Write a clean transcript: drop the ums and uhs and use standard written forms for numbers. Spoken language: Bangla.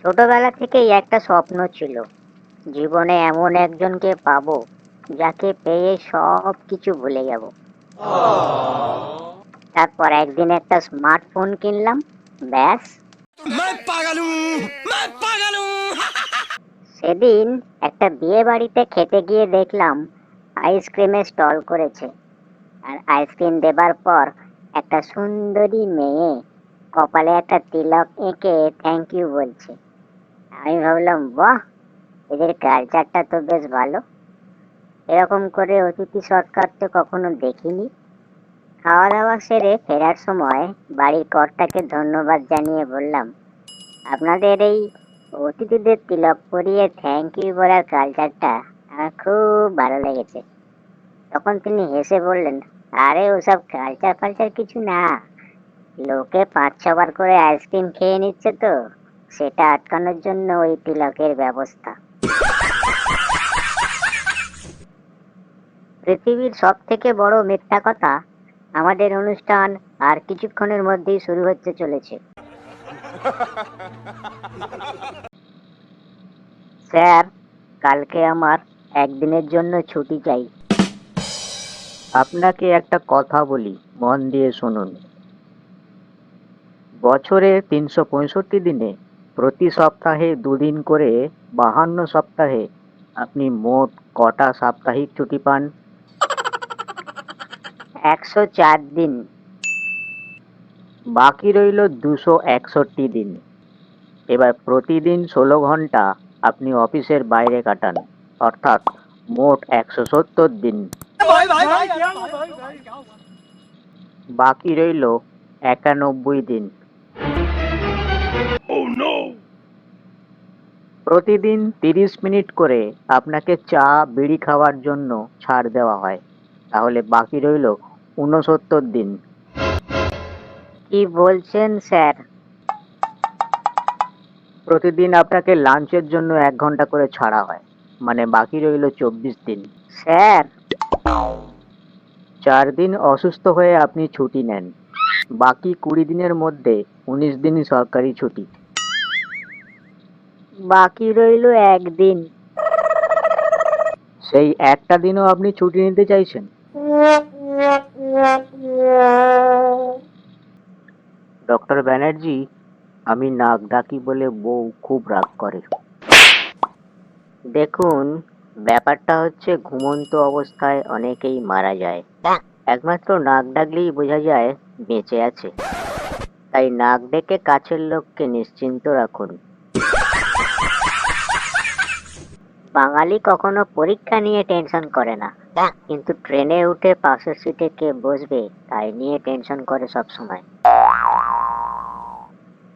ছোটবেলা থেকেই একটা স্বপ্ন ছিল, জীবনে এমন একজনকে পাবো যাকে পেয়ে সব কিছু ভুলে যাব। তারপর একদিন একটা স্মার্টফোন কিনলাম, ব্যাস। সেদিন একটা বিয়ে বাড়িতে খেতে গিয়ে দেখলাম আইসক্রিমের স্টল করেছে, আর আইসক্রিম দেবার পর একটা সুন্দরী মেয়ে কপালে একটা তিলক এঁকে থ্যাংক ইউ বলছে। আমি ভাবলাম, বাহ, এদের কালচারটা তো বেশ ভালো। এরকম করে অতিথি সৎকার তো কখনো দেখিনি। খাওয়া দাওয়া সেরে ফেরার সময় বাড়ির কর্তাকে ধন্যবাদ জানিয়ে বললাম, আপনাদের এই অতিথিদের তিলক পরিয়ে থ্যাংক ইউ বলার কালচারটা আমার খুব ভালো লেগেছে। তখন তিনি হেসে বললেন, আরে ওসব কালচার ফালচার কিছু না, লোকে 5-6 বার করে আইসক্রিম খেয়ে নিচ্ছে তো, সেটা আটকানোর জন্য ওই তিলকের ব্যবস্থা। পৃথিবীর সব থেকে বড় মিথ্যা কথা, আমাদের অনুষ্ঠান আর কিছুক্ষণের মধ্যেই শুরু হতে চলেছে। স্যার, কালকে আমার একদিনের জন্য ছুটি চাই। আপনাকে একটা কথা বলি, মন দিয়ে শুনুন। বছরে 365 দিনে প্রতি সপ্তাহে 2 দিন করে 52 সপ্তাহে আপনি মোট কটা সাপ্তাহিক ছুটি পান? 104 দিন। বাকি রইল 261 দিন। এবার প্রতিদিন 16 ঘন্টা আপনি অফিসের বাইরে কাটান, অর্থাৎ মোট 170 দিন। বাকি রইল 91 দিন। প্রতিদিন 30 মিনিট করে আপনাকে চা বিড়ি খাওয়ার জন্য ছাড় দেওয়া হয়, তাহলে বাকি রইল 69 দিন। কি বলছেন স্যার? প্রতিদিন আপনাকে লাঞ্চের জন্য 1 ঘন্টা করে ছাড়া হয়, মানে বাকি রইল 24 দিন। স্যার, 4 দিন অসুস্থ হয়ে আপনি ছুটি নেন, বাকি 20 দিনের মধ্যে 19 দিনই সরকারি ছুটি। বাকি রইল একদিন। সেই একটা দিনও আপনি ছুটি নিতে চাইছেন? ডক্টর ব্যানার্জি, আমি নাক ডাকি বলে বউ খুব রাগ করে। দেখুন, ব্যাপারটা হচ্ছে ঘুমন্ত অবস্থায় অনেকেই মারা যায়, একমাত্র নাক ডাকলেই বোঝা যায় বেঁচে আছে। তাই নাক ডেকে কাছের লোককে নিশ্চিন্ত রাখুন। বাঙালি কখনো পরীক্ষা নিয়ে টেনশন করে না, কিন্তু ট্রেনে উঠে পাশের সিটে কে বসবে তাই নিয়ে টেনশন করে সব সময়।